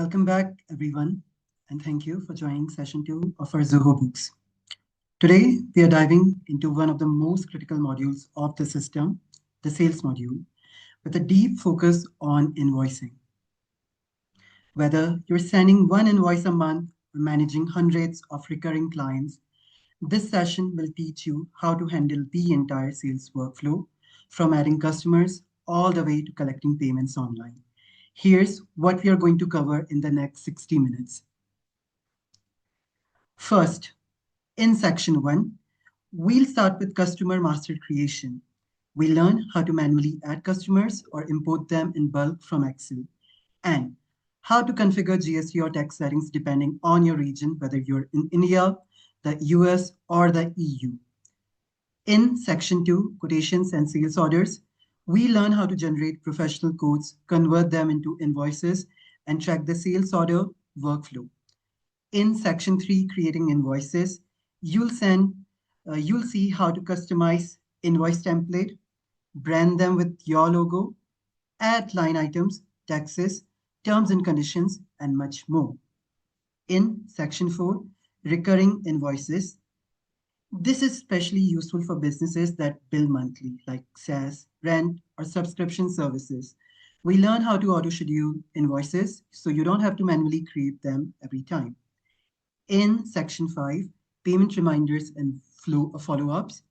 Welcome back, everyone, and thank you for joining session 2 of our Zoho Books. Today, we are diving into one of the most critical modules of the system, the sales module, with a deep focus on invoicing. Whether you're sending one invoice a month or managing hundreds of recurring clients, this session will teach you how to handle the entire sales workflow, from adding customers all the way to collecting payments online. Here's what we are going to cover in the next 60 minutes. First, in section 1, we'll start with customer master creation. We learn how to manually add customers or import them in bulk from Excel, and how to configure GST or tax settings depending on your region, whether you're in India, the US, or the EU. In section 2, quotations and sales orders, we learn how to generate professional codes, convert them into invoices, and track the sales order workflow. In section 3, creating invoices, you'll see how to customize invoice template, brand them with your logo, add line items, taxes, terms and conditions, and much more. In section 4, recurring invoices, this is especially useful for businesses that bill monthly, like SaaS, rent, or subscription services. We learn how to auto-schedule invoices so you don't have to manually create them every time. In section 5, payment reminders and follow-ups,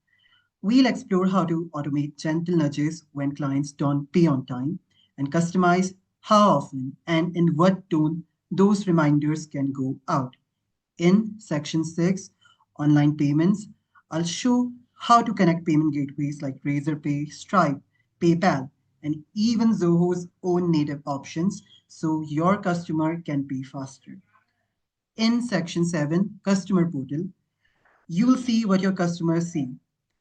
we'll explore how to automate gentle nudges when clients don't pay on time and customize how often and in what tone those reminders can go out. In section 6, online payments, I'll show how to connect payment gateways like Razorpay, Stripe, PayPal, and even Zoho's own native options so your customer can pay faster. In section 7, customer portal, you will see what your customers see,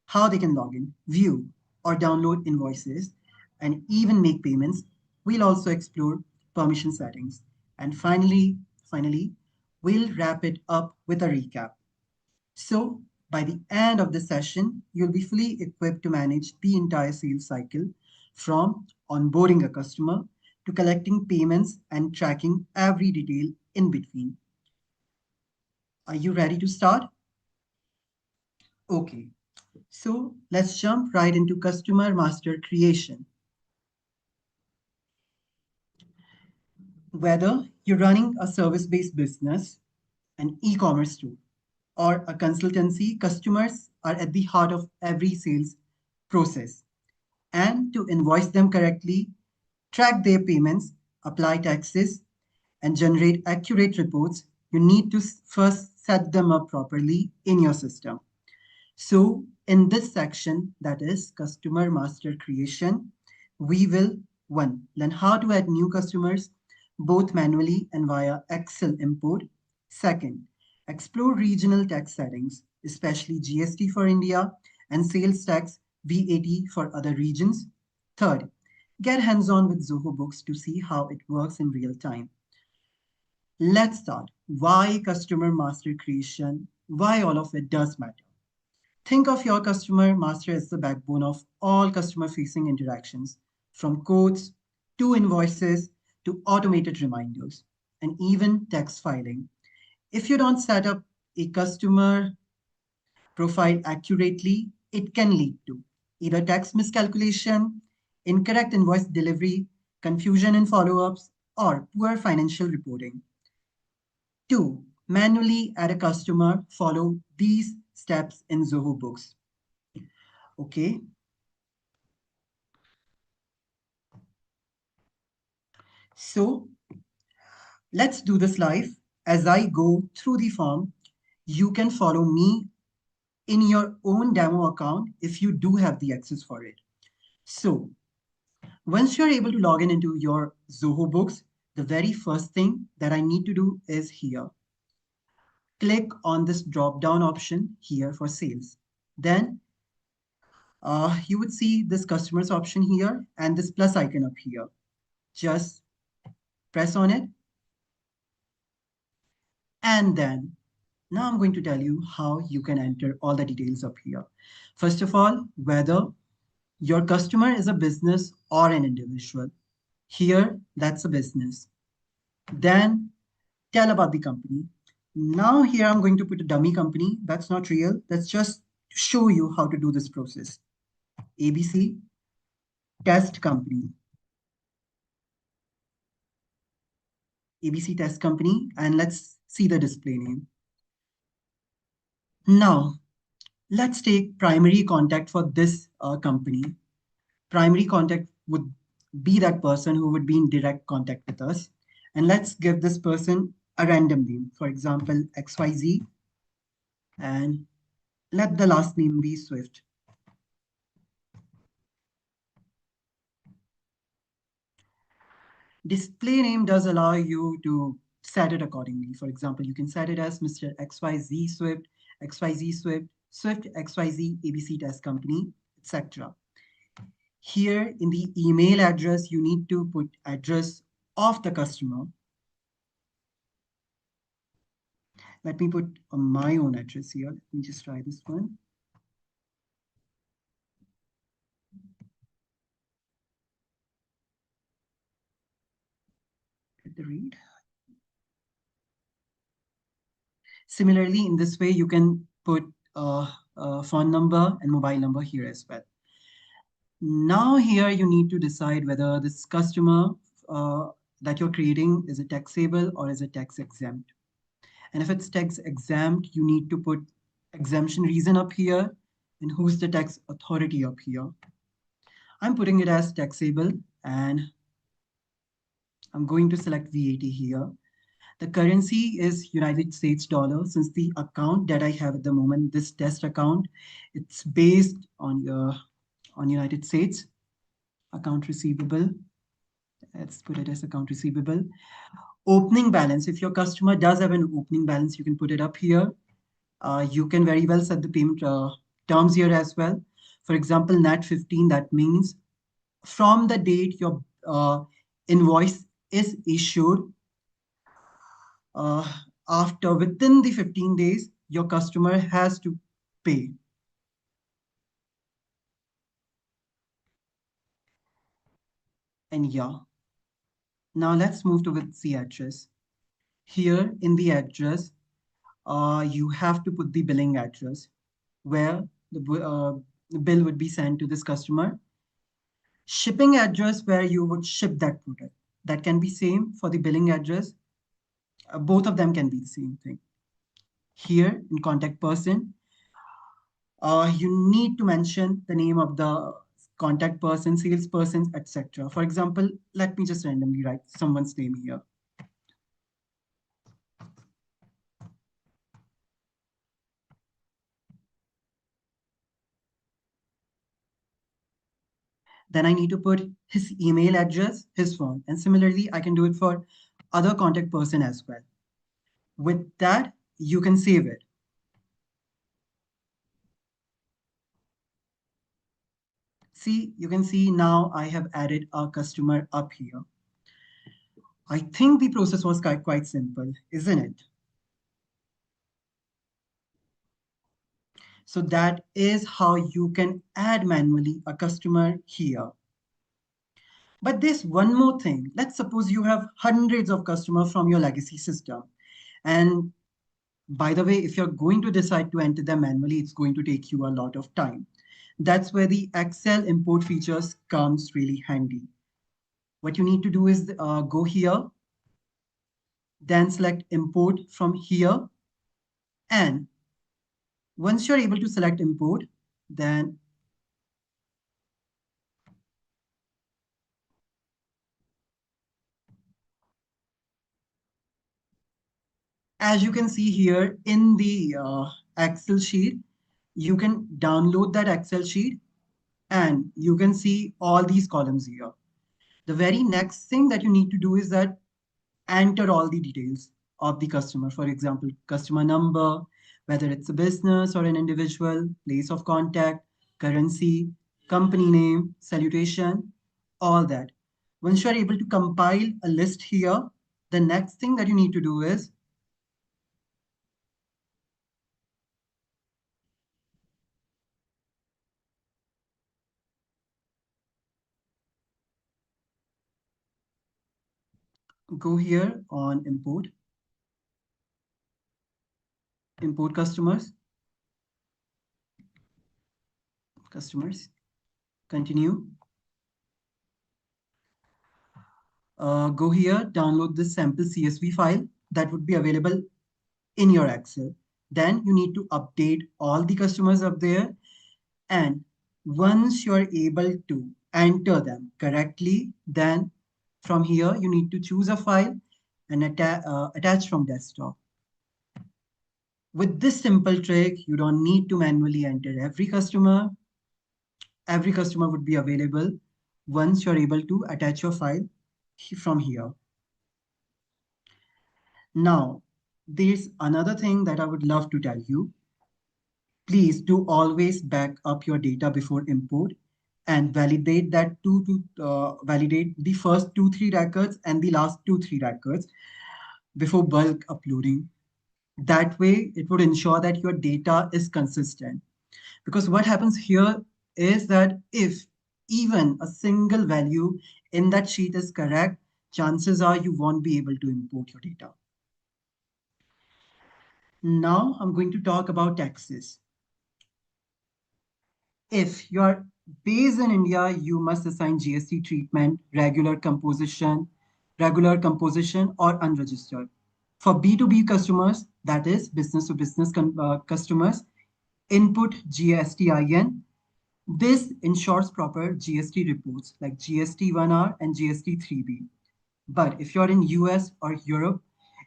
how they can log in, view, or download invoices, and even make payments. We'll also explore permission settings. And finally, we'll wrap it up with a recap. So by the end of the session, you'll be fully equipped to manage the entire sales cycle, from onboarding a customer to collecting payments and tracking every detail in between. Are you ready to start? Okay, so let's jump right into customer master creation. Whether you're running a service-based business, an e-commerce store, or a consultancy, customers are at the heart of every sales process. And to invoice them correctly, track their payments, apply taxes, and generate accurate reports, you need to first set them up properly in your system. So in this section, that is customer master creation, we will 1. Learn how to add new customers, both manually and via Excel import. 2nd, explore regional tax settings, especially GST for India and sales tax VAT for other regions. 3rd, get hands-on with Zoho Books to see how it works in real time. Let's start. Why customer master creation? Why all of it does matter? Think of your customer master as the backbone of all customer-facing interactions, from quotes to invoices to automated reminders, and even tax filing. If you don't set up a customer profile accurately, it can lead to either tax miscalculation, incorrect invoice delivery, confusion in follow-ups, or poor financial reporting. 2. Manually add a customer. Follow these steps in Zoho Books. Okay. So let's do this live. As I go through the form, you can follow me in your own demo account if you do have the access for it. So once you're able to log in into your Zoho Books, the very first thing that I need to do is here. Click on this drop-down option here for sales. Then you would see this customers option here and this plus icon up here. Just press on it. And then now I'm going to tell you how you can enter all the details up here. First of all, whether your customer is a business or an individual. Here, that's a business. Then tell about the company. Now here I'm going to put a dummy company. That's not real. That's just to show you how to do this process. ABC test company. ABC test company. And let's see the display name. Now, let's take primary contact for this company. Primary contact would be that person who would be in direct contact with us. And let's give this person a random name. For example, XYZ. And let the last name be Swift. Display name does allow you to set it accordingly. For example, you can set it as Mr. XYZ Swift, XYZ Swift, Swift XYZ ABC Test Company, etc. Here in the email address, you need to put address of the customer. Let me put my own address here. Let me just try this one. Hit the read. Similarly, in this way, you can put a phone number and mobile number here as well. Now here you need to decide whether this customer uh, that you're creating is a taxable or is a tax exempt. And if it's tax exempt, you need to put exemption reason up here and who's the tax authority up here. I'm putting it as taxable and I'm going to select VAT here. The currency is United States dollar. Since the account that I have at the moment, this test account, it's based on United States. Account receivable. Let's put it as account receivable. Opening balance. If your customer does have an opening balance, you can put it up here. You can very well set the payment terms here as well. For example, NAT 15, that means from the date your invoice is issued, uh, after within the 15 days, your customer has to pay. And yeah, now let's move to with the address. Here in the address, you have to put the billing address where the bill would be sent to this customer. Shipping address where you would ship that product. That can be same for the billing address. Both of them can be the same thing. Here in contact person, you need to mention the name of the contact person, salesperson, etc. For example, let me just randomly write someone's name here. Then I need to put his email address, his phone. And similarly, I can do it for other contact person as well. With that, you can save it. See, you can see now I have added a customer up here. I think the process was quite simple, isn't it? So that is how you can add manually a customer here. But there's one more thing. Let's suppose you have hundreds of customers from your legacy system. And by the way, if you're going to decide to enter them manually, it's going to take you a lot of time. That's where the Excel import features comes really handy. What you need to do is go here, then select import from here. And once you're able to select import, then as you can see here in the Excel sheet, you can download that Excel sheet and you can see all these columns here. The very next thing that you need to do is that enter all the details of the customer. For example, customer number, whether it's a business or an individual, place of contact, currency, company name, salutation, all that. Once you are able to compile a list here, the next thing that you need to do is Go here on import customers, continue. Go here, download this sample CSV file that would be available in your Excel. Then you need to update all the customers up there. And once you're able to enter them correctly, then from here you need to choose a file and attach from desktop. With this simple trick, you don't need to manually enter every customer. Every customer would be available once you're able to attach your file from here. Now, there's another thing that I would love to tell you. Please do always back up your data before import and validate the first 2-3 records and the last 2-3 records before bulk uploading. That way, it would ensure that your data is consistent. Because what happens here is that if even a single value in that sheet is correct, chances are you won't be able to import your data. Now I'm going to talk about taxes. If you're based in India, you must assign GST treatment, regular composition, or unregistered. For B2B customers, that is business to business customers, input GSTIN. This ensures proper GST reports like GST1R and GST3B. But if you're in US or Europe,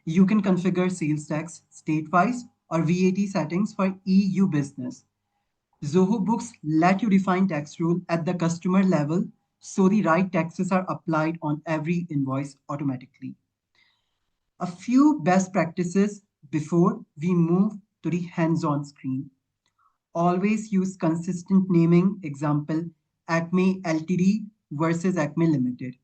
you can configure sales tax state-wise or VAT settings for EU business. Zoho Books let you define tax rule at the customer level so the right taxes are applied on every invoice automatically. A few best practices before we move to the hands-on screen. Always use consistent naming, example, Acme Ltd versus Acme Limited.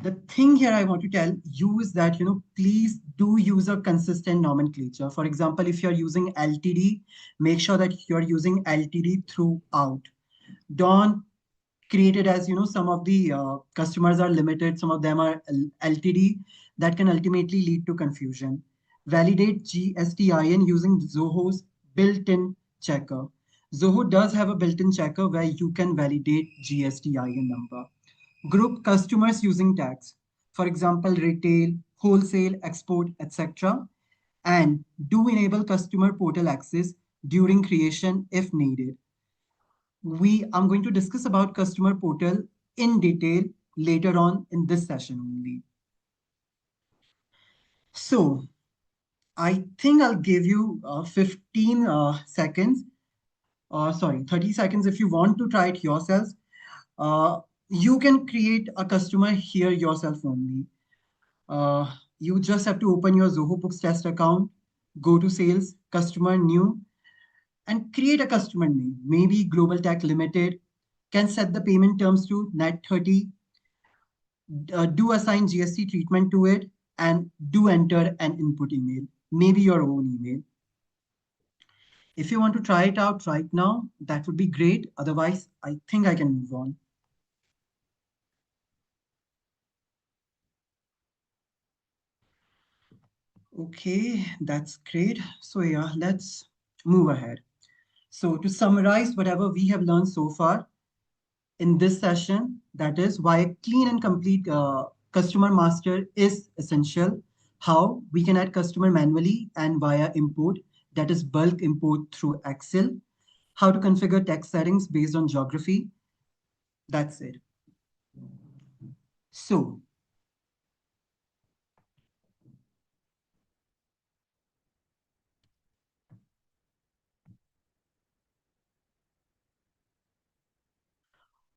The thing here I want to tell you is that, please do use a consistent nomenclature. For example, if you're using LTD, make sure that you're using LTD throughout. Don't create it as, some of the customers are limited, some of them are LTD. That can ultimately lead to confusion. Validate GSTIN using Zoho's built-in checker. Zoho does have a built-in checker where you can validate GSTIN number. Group customers using tags, for example, retail, wholesale, export, etc. And do enable customer portal access during creation if needed. I'm going to discuss about customer portal in detail later on in this session only. So I think I'll give you 15 seconds, 30 seconds if you want to try it yourselves. You can create a customer here yourself only. You just have to open your Zoho Books test account, go to sales, customer new, and create a customer name. Maybe Global Tech Limited. Can set the payment terms to net 30. Do assign GST treatment to it, and do enter an input email, maybe your own email. If you want to try it out right now, that would be great. Otherwise, I think I can move on. Okay, that's great. So yeah, let's move ahead. So to summarize whatever we have learned so far in this session, that is why a clean and complete customer master is essential, how we can add customer manually and via import, that is bulk import through Excel, how to configure text settings based on geography. That's it. So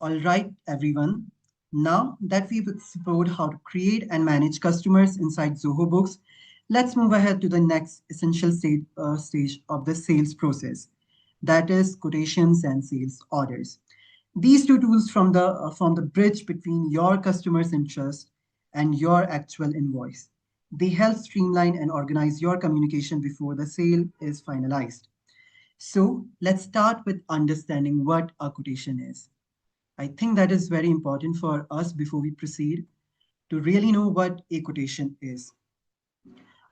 all right, everyone. Now that we've explored how to create and manage customers inside Zoho Books, let's move ahead to the next essential stage of the sales process. That is quotations and sales orders. These two tools form the bridge between your customer's interest and your actual invoice. They help streamline and organize your communication before the sale is finalized. So let's start with understanding what a quotation is. I think that is very important for us before we proceed to really know what a quotation is.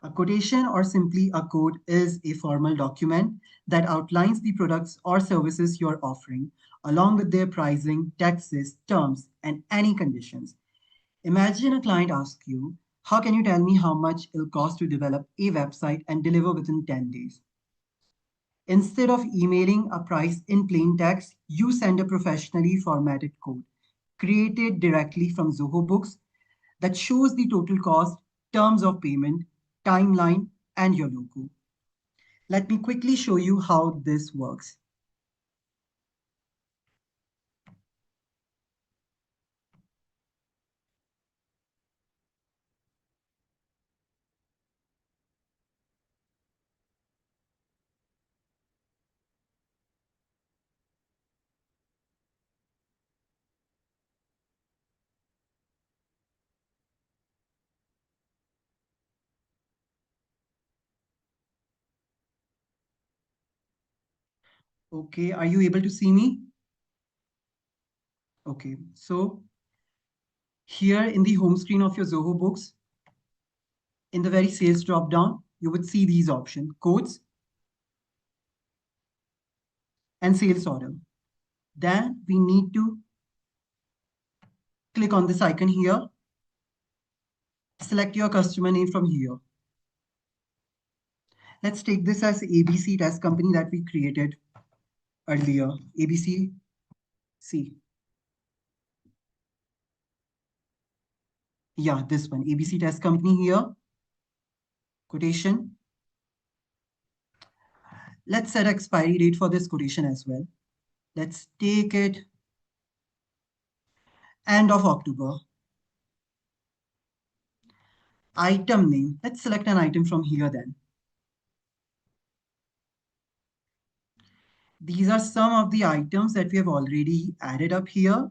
A quotation, or simply a code, is a formal document that outlines the products or services you're offering, along with their pricing, taxes, terms, and any conditions. Imagine a client asks you, how can you tell me how much it'll cost to develop a website and deliver within 10 days? Instead of emailing a price in plain text, you send a professionally formatted code created directly from Zoho Books that shows the total cost, terms of payment, timeline, and your logo. Let me quickly show you how this works. Okay, are you able to see me? Okay, so here in the home screen of your Zoho Books, in the very sales drop down, you would see these options, codes and sales order. Then we need to click on this icon here, select your customer name from here. Let's take this as ABC test company that we created earlier, ABC. See, yeah, this one, ABC test company here, quotation. Let's set expiry date for this quotation as well. Let's take it end of October. Item name, let's select an item from here then. These are some of the items that we have already added up here.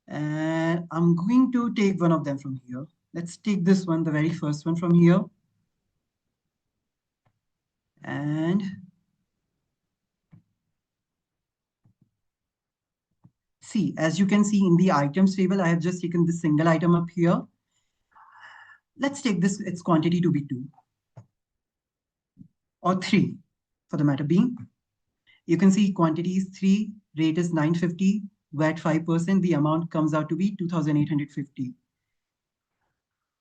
And I'm going to take one of them from here. Let's take this one, the very first one from here. And see, as you can see in the items table, I have just taken this single item up here. Let's take this, its quantity to be 2 or 3 for the matter being. You can see quantity is 3, rate is 950, VAT 5%, the amount comes out to be 2,850.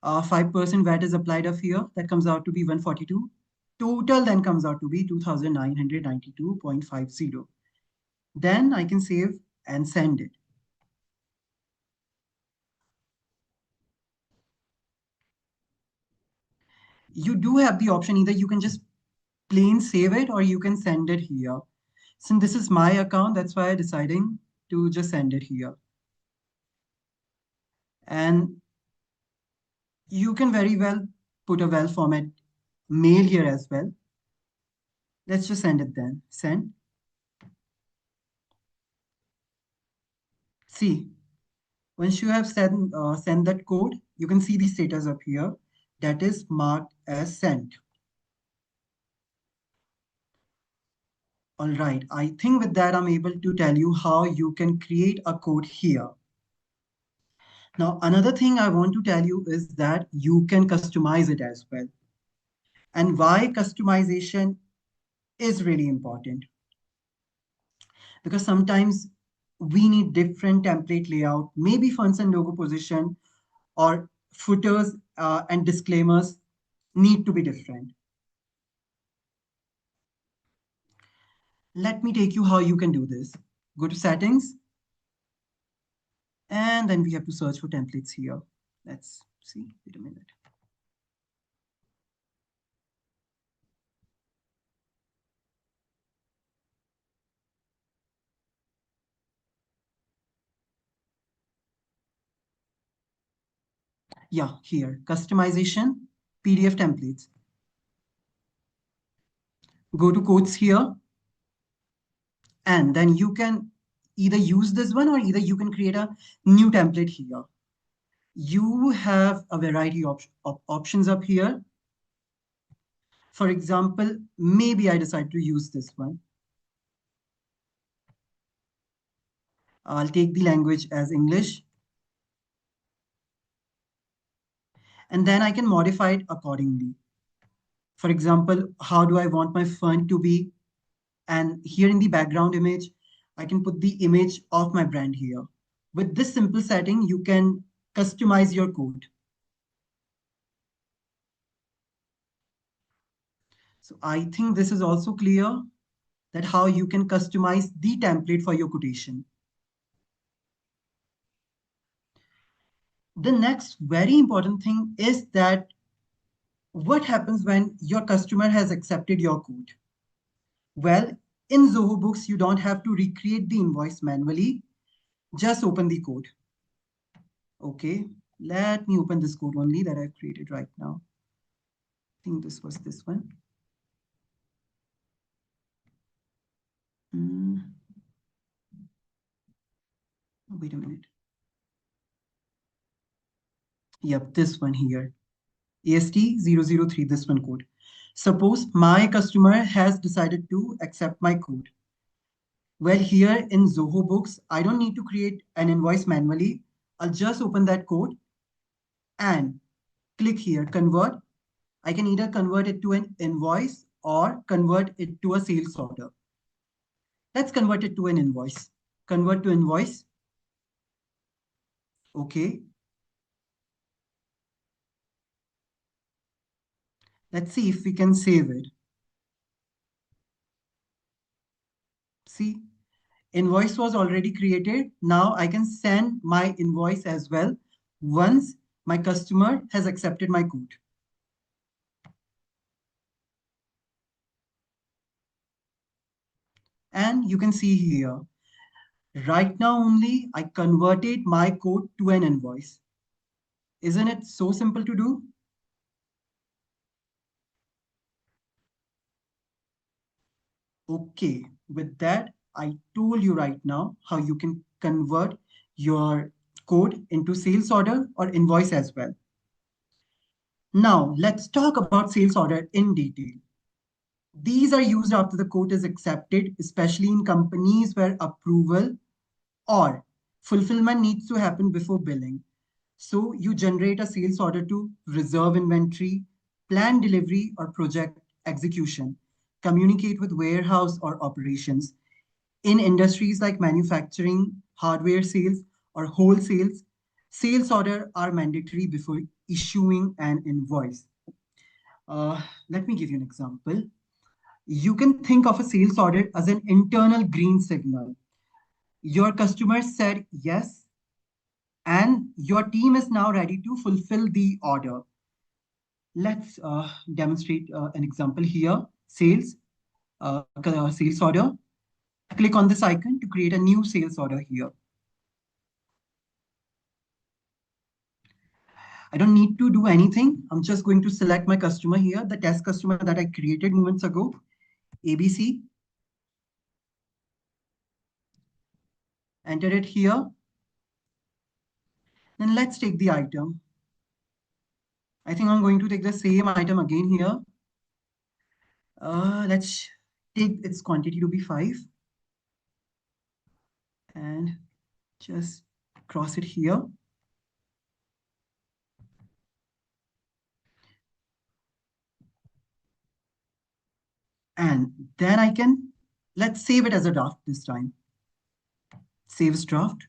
5% VAT is applied up here, that comes out to be 142. Total then comes out to be 2,992.50. Then I can save and send it. You do have the option, either you can just plain save it or you can send it here. Since this is my account, that's why I'm deciding to just send it here. And you can very well put a well format mail here as well. Let's just send it then. Send. See, once you have sent that code, you can see the status up here that is marked as sent. All right, I think with that, I'm able to tell you how you can create a code here. Now, another thing I want to tell you is that you can customize it as well. And why customization is really important. Because sometimes we need different template layout, maybe fonts and logo position, or footers and disclaimers need to be different. Let me take you how you can do this. Go to settings, and then we have to search for templates here. Let's see, wait a minute. Yeah, here, customization, PDF templates. Go to quotes here, and then you can either use this one or either you can create a new template here. You have a variety of options up here. For example, maybe I decide to use this one. I'll take the language as English. And then I can modify it accordingly. For example, how do I want my font to be? And here in the background image, I can put the image of my brand here. With this simple setting, you can customize your code. So I think this is also clear that how you can customize the template for your quotation. The next very important thing is that what happens when your customer has accepted your code? Well, in Zoho Books, you don't have to recreate the invoice manually. Just open the code. Okay, let me open this code only that I've created right now. I think this was this one. Wait a minute. Yep, this one here. AST003, this one code. Suppose my customer has decided to accept my code. Well, here in Zoho Books, I don't need to create an invoice manually. I'll just open that code and click here, convert. I can either convert it to an invoice or convert it to a sales order. Let's convert it to an invoice. Convert to invoice. Okay. Let's see if we can save it. See, invoice was already created. Now I can send my invoice as well once my customer has accepted my code. And you can see here, right now only I converted my code to an invoice. Isn't it so simple to do? Okay, with that, I told you right now how you can convert your code into sales order or invoice as well. Now, let's talk about sales order in detail. These are used after the code is accepted, especially in companies where approval or fulfillment needs to happen before billing. So you generate a sales order to reserve inventory, plan delivery or project execution, communicate with warehouse or operations. In industries like manufacturing, hardware sales, or wholesales, sales order are mandatory before issuing an invoice. Let me give you an example. You can think of a sales order as an internal green signal. Your customer said yes, and your team is now ready to fulfill the order. Let's demonstrate an example here. Sales order. Click on this icon to create a new sales order here. I don't need to do anything. I'm just going to select my customer here, the test customer that I created moments ago, ABC. Enter it here. Then let's take the item. I think I'm going to take the same item again here. Let's take its quantity to be 5 and just cross it here. And then let's save it as a draft this time. Save as draft.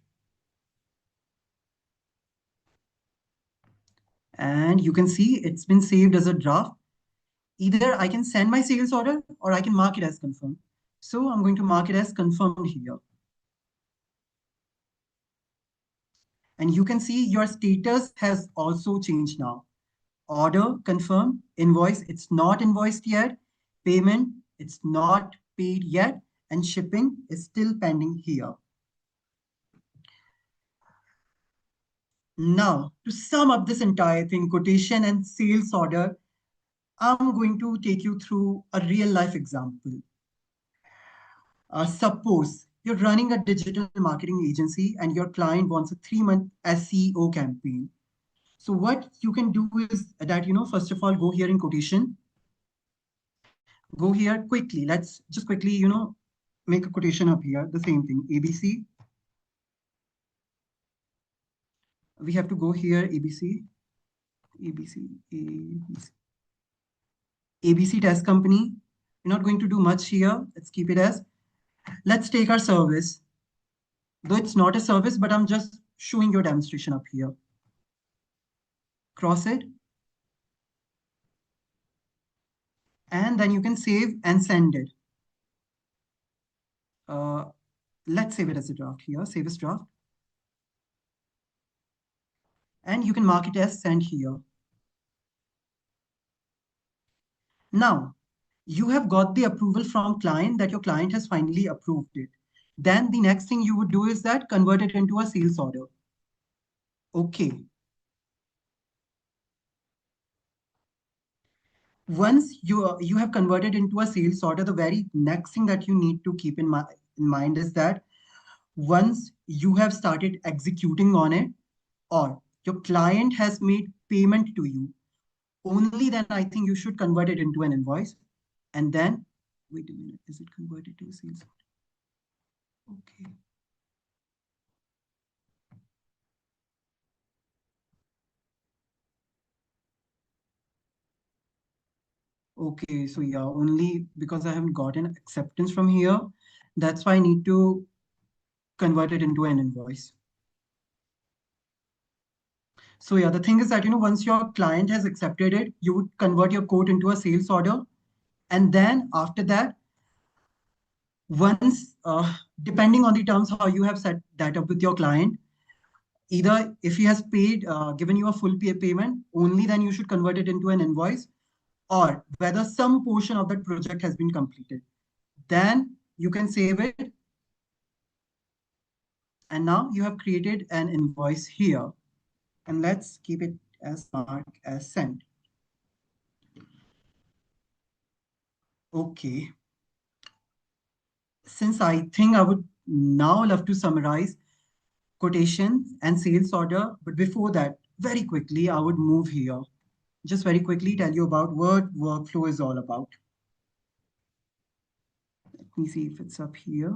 And you can see it's been saved as a draft. Either I can send my sales order or I can mark it as confirmed. So I'm going to mark it as confirmed here. And you can see your status has also changed now. Order confirmed, invoice, it's not invoiced yet. Payment, it's not paid yet. And shipping is still pending here. Now, to sum up this entire thing, quotation and sales order, I'm going to take you through a real life example. Suppose you're running a digital marketing agency and your client wants a 3-month SEO campaign. So what you can do is that, first of all, go here in quotation, go here quickly. Let's just quickly, make a quotation up here. The same thing, ABC. We have to go here, ABC. ABC, ABC, ABC test company. We're not going to do much here. Let's keep it as, let's take our service. Though it's not a service, but I'm just showing your demonstration up here. Cross it. And then you can save and send it. Uh, let's save it as a draft here. Save as draft. And you can mark it as sent here. Now, you have got the approval from client that your client has finally approved it. Then the next thing you would do is that convert it into a sales order. Okay. Once you have converted into a sales order, the very next thing that you need to keep in mind is that once you have started executing on it, or your client has made payment to you, only then I think you should convert it into an invoice. And then, wait a minute, is it converted to a sales order? Okay. Okay, so yeah, only because I haven't gotten acceptance from here, that's why I need to convert it into an invoice. So yeah, the thing is that, once your client has accepted it, you would convert your quote into a sales order. And then after that, once, depending on the terms, how you have set that up with your client, either if he has paid, given you a full payment, only then you should convert it into an invoice, or whether some portion of that project has been completed. Then you can save it. And now you have created an invoice here. And let's keep it as marked as sent. Okay. Since I think I would now love to summarize quotation and sales order, but before that, very quickly, I would move here. Just very quickly tell you about what workflow is all about. Let me see if it's up here.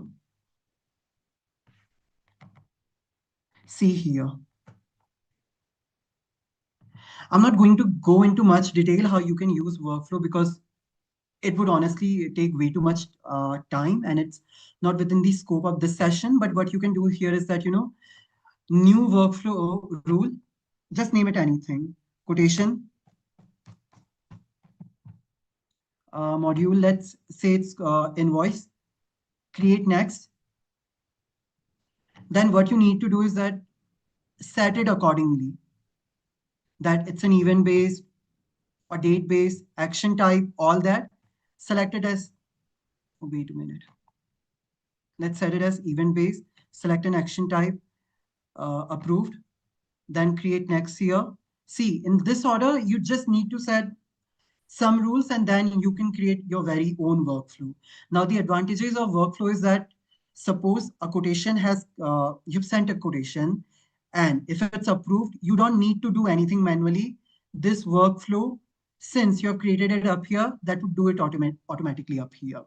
See here. I'm not going to go into much detail how you can use workflow because it would honestly take way too much time and it's not within the scope of this session. But what you can do here is that, new workflow rule, just name it anything. Quotation module, let's say it's invoice, create next. Then what you need to do is that set it accordingly, that it's an event based or date based, action type, all that. Select it as, oh, wait a minute. Let's set it as event based, select an action type, approved, then create next here. See, in this order, you just need to set some rules and then you can create your very own workflow. Now, the advantages of workflow is that suppose a quotation has, you've sent a quotation and if it's approved, you don't need to do anything manually. This workflow, since you have created it up here, that would do it automatically up here.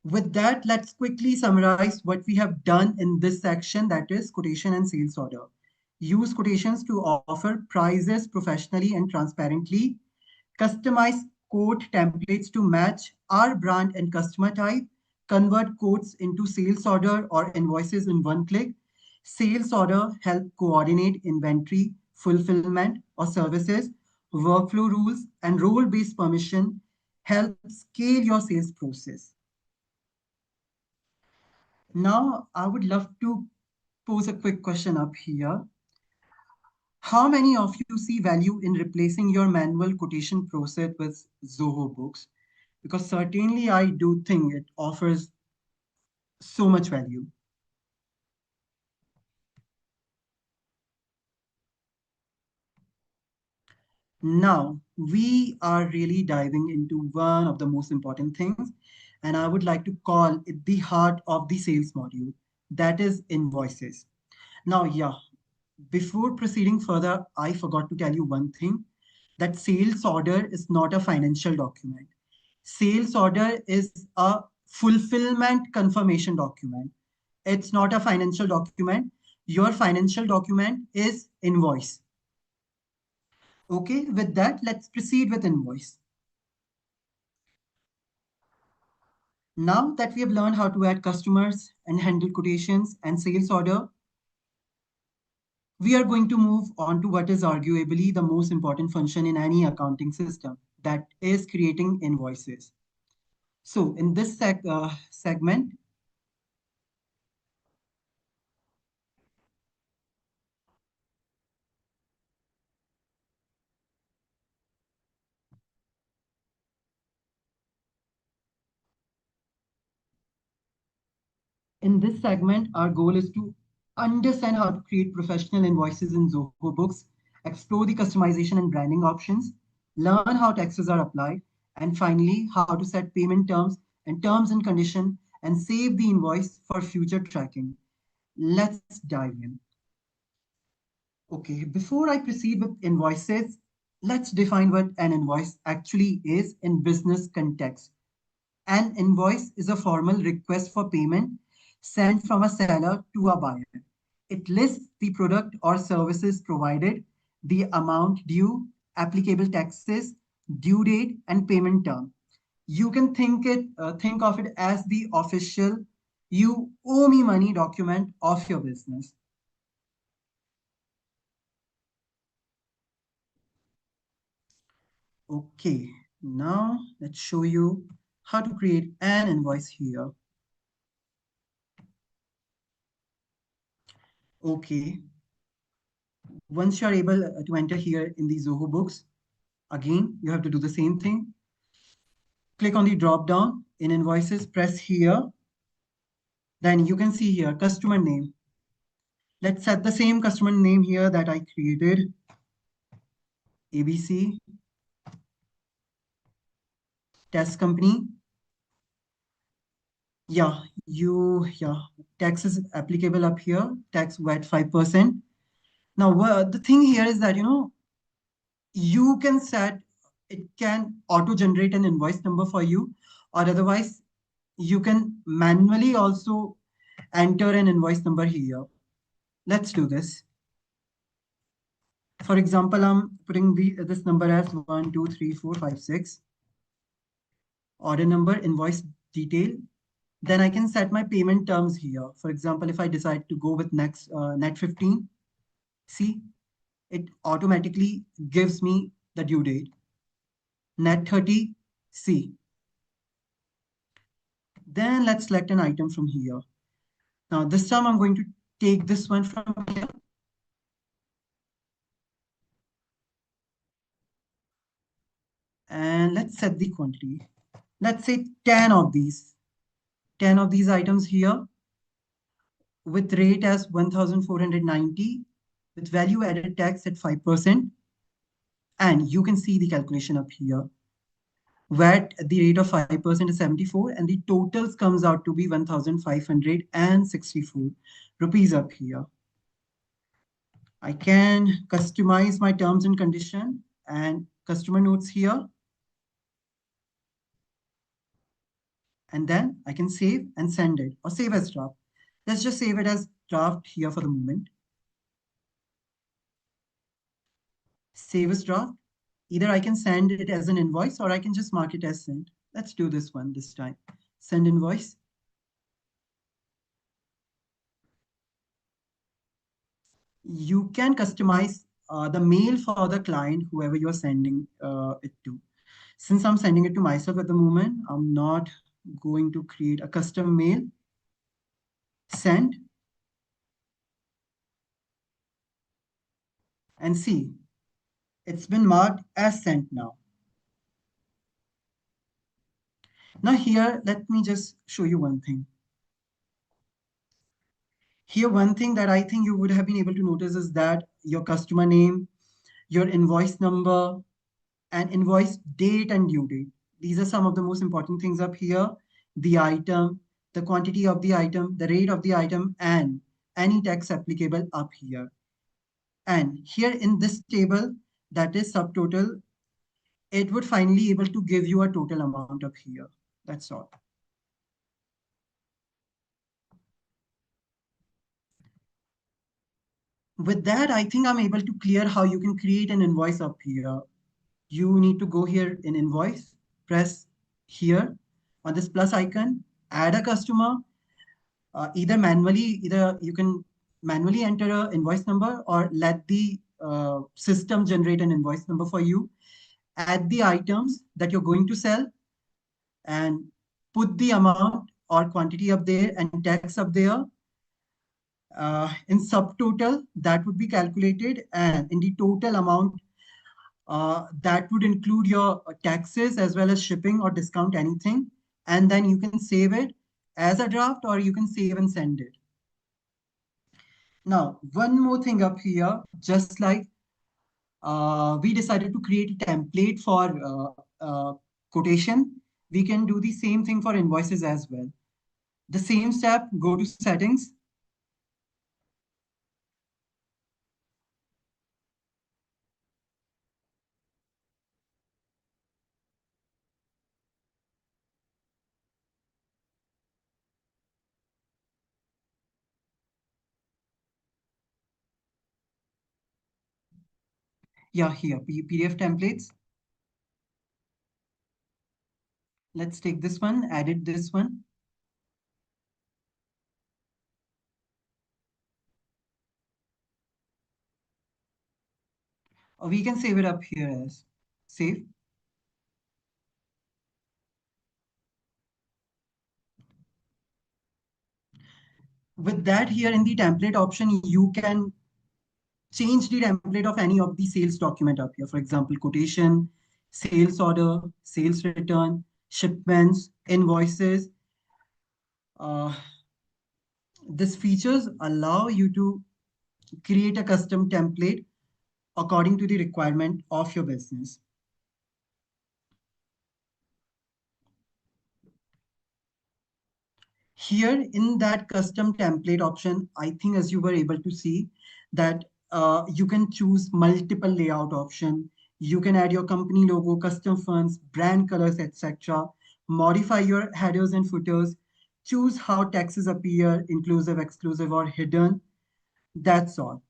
With that, let's quickly summarize what we have done in this section, that is quotation and sales order. Use quotations to offer prices professionally and transparently. Customize quote templates to match our brand and customer type. Convert quotes into sales order or invoices in one click. Sales order help coordinate inventory, fulfillment, or services. Workflow rules and role-based permission help scale your sales process. Now, I would love to pose a quick question up here. How many of you see value in replacing your manual quotation process with Zoho Books? Because certainly I do think it offers so much value. Now, we are really diving into one of the most important things, and I would like to call it the heart of the sales module, that is invoices. Now, yeah, before proceeding further, I forgot to tell you one thing, that sales order is not a financial document. Sales order is a fulfillment confirmation document. It's not a financial document. Your financial document is invoice. Okay, with that, let's proceed with invoice. Now that we have learned how to add customers and handle quotations and sales order, we are going to move on to what is arguably the most important function in any accounting system, that is creating invoices. So in this segment, our goal is to understand how to create professional invoices in Zoho Books, explore the customization and branding options, learn how taxes are applied, and finally, how to set payment terms and condition, and save the invoice for future tracking. Let's dive in. Okay, before I proceed with invoices, let's define what an invoice actually is in business context. An invoice is a formal request for payment sent from a seller to a buyer. It lists the product or services provided, the amount due, applicable taxes, due date, and payment term. You can think of it as the official "you owe me money" document of your business. Okay, now let's show you how to create an invoice here. Okay, once you're able to enter here in the Zoho Books, again, you have to do the same thing. Click on the drop down in invoices, press here. Then you can see here customer name. Let's set the same customer name here that I created, ABC Test Company. Yeah, tax is applicable up here, tax VAT 5%. Now, the thing here is that, you can set, it can auto generate an invoice number for you, or otherwise you can manually also enter an invoice number here. Let's do this. For example, I'm putting this number as 12345 6, order number, invoice detail. Then I can set my payment terms here. For example, if I decide to go with next net 15, see, it automatically gives me the due date. Net 30, see. Then let's select an item from here. Now this time I'm going to take this one from here. And let's set the quantity. Let's say 10 of these. 10 of these items here with rate as 1,490 with value added tax at 5%. And you can see the calculation up here. VAT at the rate of 5% is 74, and the totals comes out to be 1,564 rupees up here. I can customize my terms and condition and customer notes here. And then I can save and send it, or save as draft. Let's just save it as draft here for the moment. Save as draft. Either I can send it as an invoice or I can just mark it as sent. Let's do this one this time. Send invoice. You can customize the mail for the client, whoever you're sending it to. Since I'm sending it to myself at the moment, I'm not going to create a custom mail. Send. And see, it's been marked as sent now. Now here, let me just show you one thing. Here, one thing that I think you would have been able to notice is that your customer name, your invoice number, and invoice date and due date. These are some of the most important things up here. The item, the quantity of the item, the rate of the item, and any tax applicable up here. And here in this table, that is subtotal, it would finally able to give you a total amount up here. That's all. With that, I think I'm able to clear how you can create an invoice up here. You need to go here in invoice, press here on this plus icon, add a customer, either you can manually enter an invoice number or let the system generate an invoice number for you. Add the items that you're going to sell and put the amount or quantity up there and tax up there. In subtotal, that would be calculated, and in the total amount, that would include your taxes as well as shipping or discount anything. And then you can save it as a draft or you can save and send it. Now, one more thing up here, just like we decided to create a template for quotation, we can do the same thing for invoices as well. The same step, go to settings. Yeah, here, PDF templates. Let's take this one, edit this one. Or we can save it up here as save. With that, here in the template option, you can change the template of any of the sales document up here. For example, quotation, sales order, sales return, shipments, invoices. Uh, these features allow you to create a custom template according to the requirement of your business. Here in that custom template option, I think as you were able to see that you can choose multiple layout option. You can add your company logo, custom fonts, brand colors, etc. Modify your headers and footers. Choose how taxes appear, inclusive, exclusive, or hidden. That's all.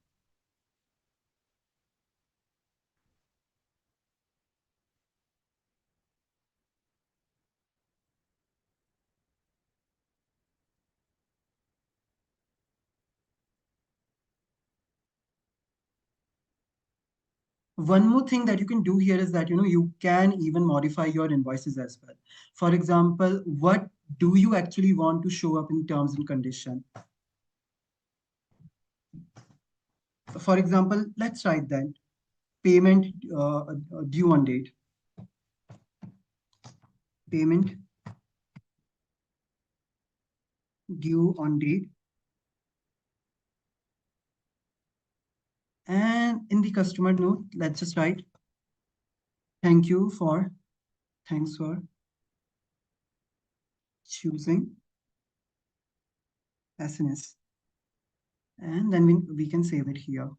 One more thing that you can do here is that you can even modify your invoices as well. For example, what do you actually want to show up in terms and condition? For example, let's write that payment due on date. Payment due on date. And in the customer note, let's just write thank you for, thanks for choosing SNS. And then we can save it here.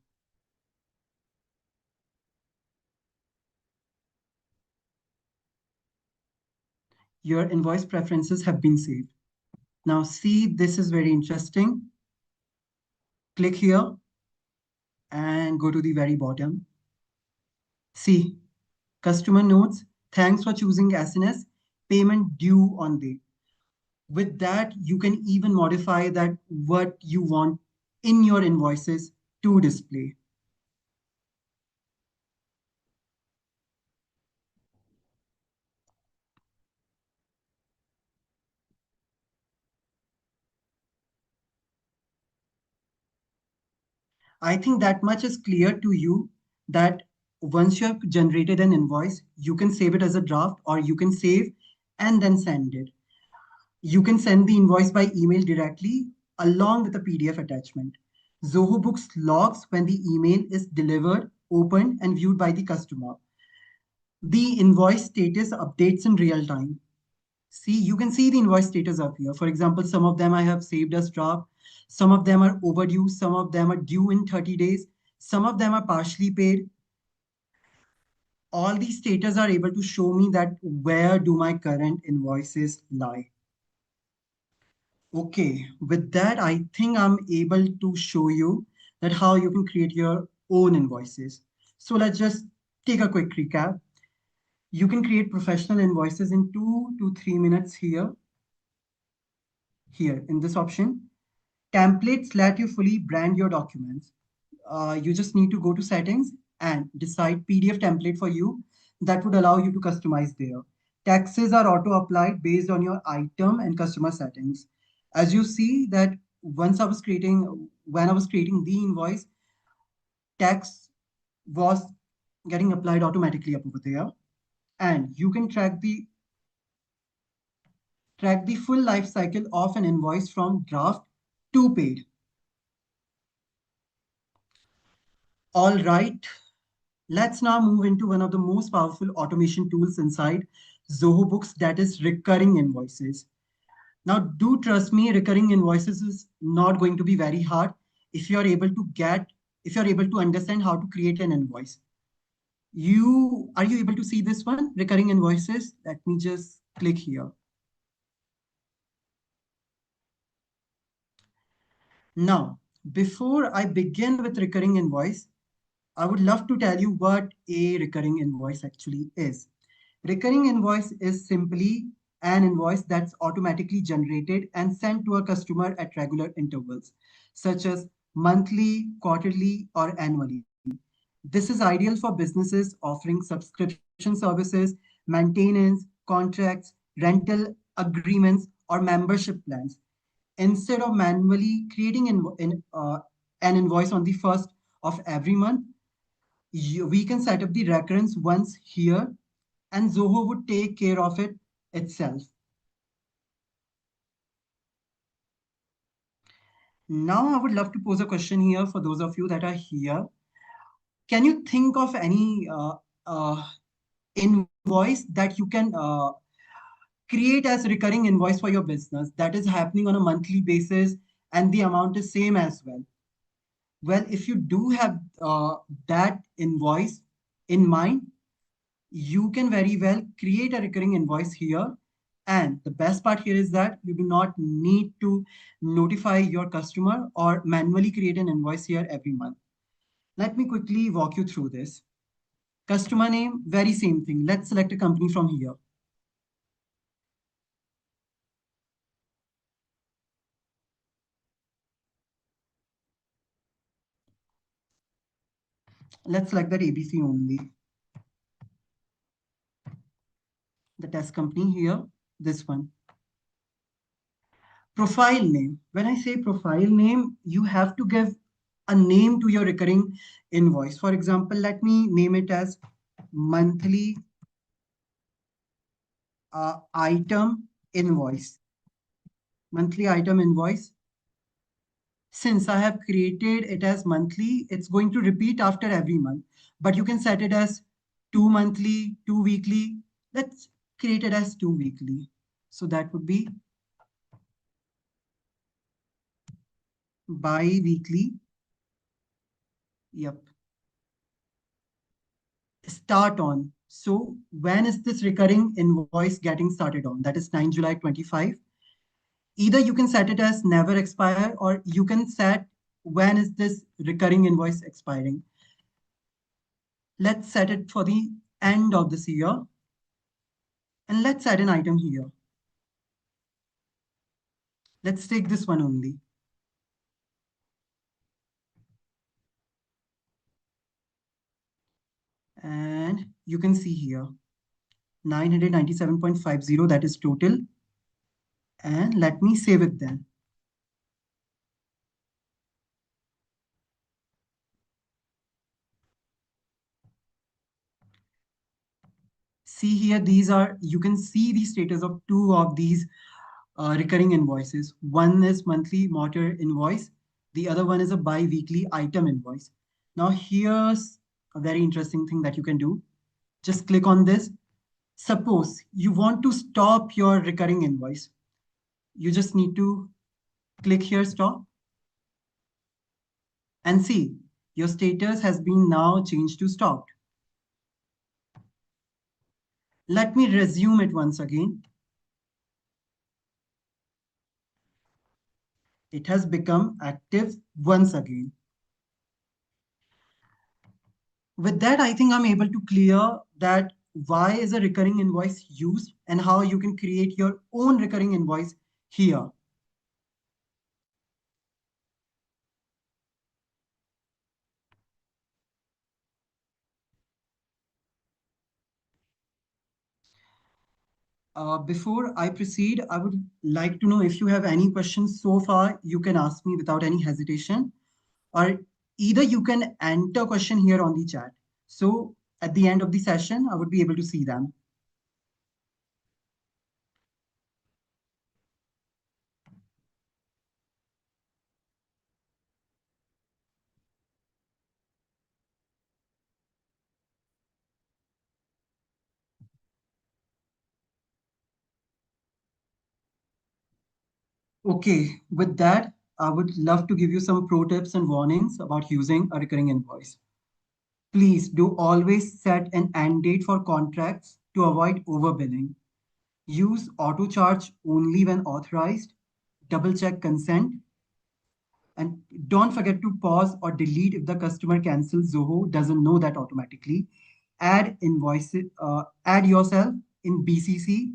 Your invoice preferences have been saved. Now see, this is very interesting. Click here and go to the very bottom. See, customer notes, thanks for choosing SNS, payment due on date. With that, you can even modify that what you want in your invoices to display. I think that much is clear to you that once you have generated an invoice, you can save it as a draft or you can save and then send it. You can send the invoice by email directly along with a PDF attachment. Zoho Books logs when the email is delivered, opened, and viewed by the customer. The invoice status updates in real time. See, you can see the invoice status up here. For example, some of them I have saved as draft. Some of them are overdue. Some of them are due in 30 days. Some of them are partially paid. All these status are able to show me that where do my current invoices lie. Okay, with that, I think I'm able to show you that how you can create your own invoices. So let's just take a quick recap. You can create professional invoices in 2 to 3 minutes here in this option. Templates let you fully brand your documents. You just need to go to settings and decide PDF template for you that would allow you to customize there. Taxes are auto applied based on your item and customer settings. As you see that when I was creating the invoice, tax was getting applied automatically up over there. And you can track the full life cycle of an invoice from draft to paid. All right, let's now move into one of the most powerful automation tools inside Zoho Books, that is recurring invoices. Now, do trust me, recurring invoices is not going to be very hard if if you're able to understand how to create an invoice. Are you able to see this one, recurring invoices? Let me just click here. Now, before I begin with recurring invoice, I would love to tell you what a recurring invoice actually is. Recurring invoice is simply an invoice that's automatically generated and sent to a customer at regular intervals, such as monthly, quarterly, or annually. This is ideal for businesses offering subscription services, maintenance, contracts, rental agreements, or membership plans. Instead of manually creating an invoice on the first of every month, we can set up the recurrence once here, and Zoho would take care of it itself. Now, I would love to pose a question here for those of you that are here. Can you think of any invoice that you can create as recurring invoice for your business that is happening on a monthly basis and the amount is same as well? Well, if you do have that invoice in mind, you can very well create a recurring invoice here. And the best part here is that you do not need to notify your customer or manually create an invoice here every month. Let me quickly walk you through this. Customer name, very same thing. Let's select a company from here. Let's select that ABC only. The test company here, this one. Profile name. When I say profile name, you have to give a name to your recurring invoice. For example, let me name it as monthly item invoice. Monthly item invoice. Since I have created it as monthly, it's going to repeat after every month. But you can set it as 2 monthly, 2 weekly. Let's create it as 2 weekly. So that would be bi-weekly. Yep. Start on. So when is this recurring invoice getting started on? That is 9 July 25. Either you can set it as never expire, or you can set when is this recurring invoice expiring. Let's set it for the end of this year. And let's add an item here. Let's take this one only. And you can see here 997.50, that is total. And let me save it then. See here, you can see the status of two of these recurring invoices. One is monthly motor invoice. The other one is a bi-weekly item invoice. Now here's a very interesting thing that you can do. Just click on this. Suppose you want to stop your recurring invoice. You just need to click here, stop. And see, your status has been now changed to stopped. Let me resume it once again. It has become active once again. With that, I think I'm able to clear that why is a recurring invoice used and how you can create your own recurring invoice here. Before I proceed, I would like to know if you have any questions so far, you can ask me without any hesitation, or either you can enter question here on the chat. So at the end of the session, I would be able to see them. Okay, with that, I would love to give you some pro tips and warnings about using a recurring invoice. Please do always set an end date for contracts to avoid overbilling. Use auto charge only when authorized. Double check consent. And don't forget to pause or delete if the customer cancels. Zoho doesn't know that automatically. Add invoices, add yourself in BCC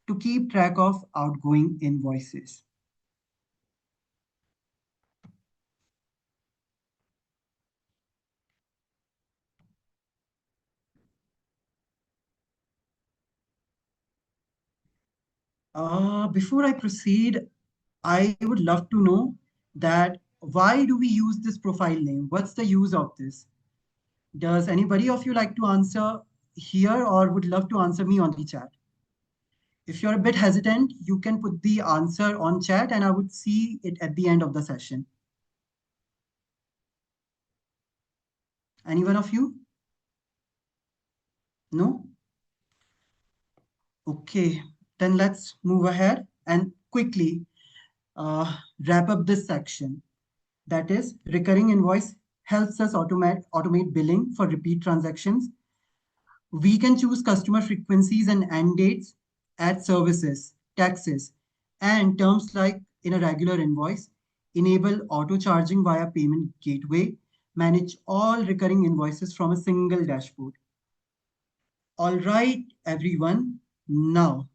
to keep track of outgoing invoices. Before I proceed, I would love to know that why do we use this profile name? What's the use of this? Does anybody of you like to answer here or would love to answer me on the chat? If you're a bit hesitant, you can put the answer on chat and I would see it at the end of the session. Any one of you? No? Okay, then let's move ahead and quickly wrap up this section. That is, recurring invoice helps us automate billing for repeat transactions. We can choose customer frequencies and end dates, add services, taxes, and terms like in a regular invoice, enable auto charging via payment gateway, manage all recurring invoices from a single dashboard. All right, everyone. Now,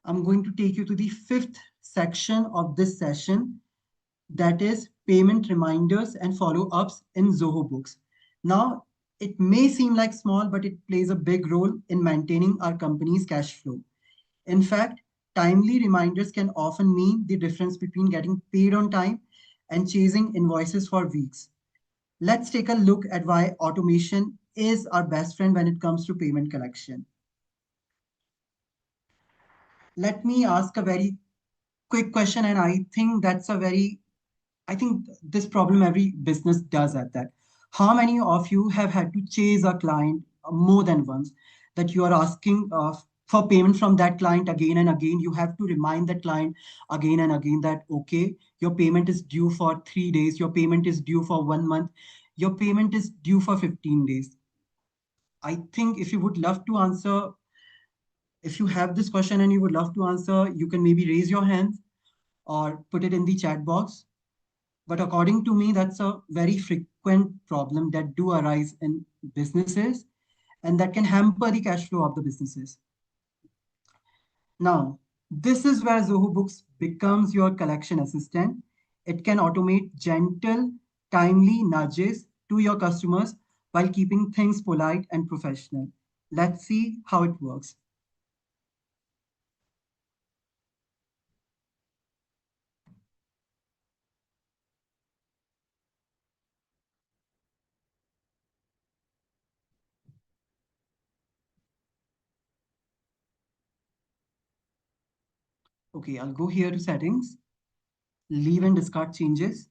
I'm going to take you to the fifth section of this session, that is payment reminders and follow-ups in Zoho Books. Now, it may seem like small, but it plays a big role in maintaining our company's cash flow. In fact, timely reminders can often mean the difference between getting paid on time and chasing invoices for weeks. Let's take a look at why automation is our best friend when it comes to payment collection. Let me ask a very quick question, and I think this problem every business does at that. How many of you have had to chase a client more than once, that you are asking for payment from that client again and again? You have to remind that client again and again that, okay, your payment is due for 3 days, your payment is due for 1 month, your payment is due for 15 days. I think if you would love to answer, if you have this question and you would love to answer, you can maybe raise your hand or put it in the chat box. But according to me, that's a very frequent problem that do arise in businesses and that can hamper the cash flow of the businesses. Now, this is where Zoho Books becomes your collection assistant. It can automate gentle, timely nudges to your customers while keeping things polite and professional. Let's see how it works. Okay, I'll go here to settings, leave and discard changes.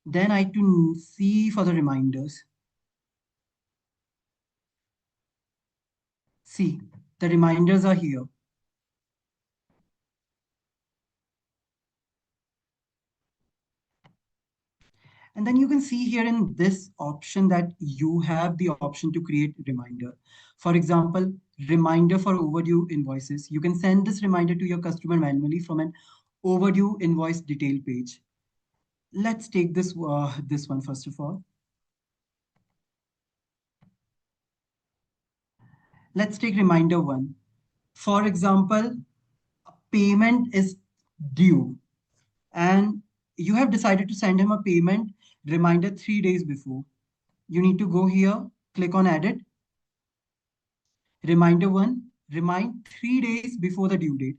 Then I to see for the reminders. See, the reminders are here. And then you can see here in this option that you have the option to create reminder. For example, reminder for overdue invoices. You can send this reminder to your customer manually from an overdue invoice detail page. Let's take this one first of all. Let's take reminder one. For example, payment is due and you have decided to send him a payment reminder 3 days before. You need to go here, click on edit, reminder one, remind 3 days before the due date.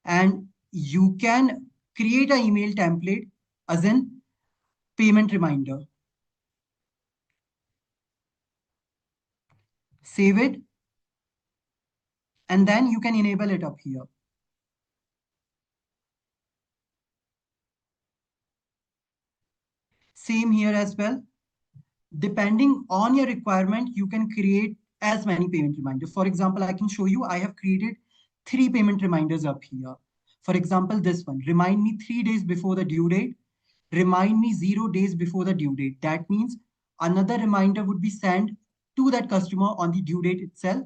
And you can create an email template as in payment reminder. Save it, and then you can enable it up here. Same here as well. Depending on your requirement, you can create as many payment reminders. For example, I can show you, I have created 3 payment reminders up here. For example, this one, remind me 3 days before the due date, remind me 0 days before the due date. That means another reminder would be sent to that customer on the due date itself.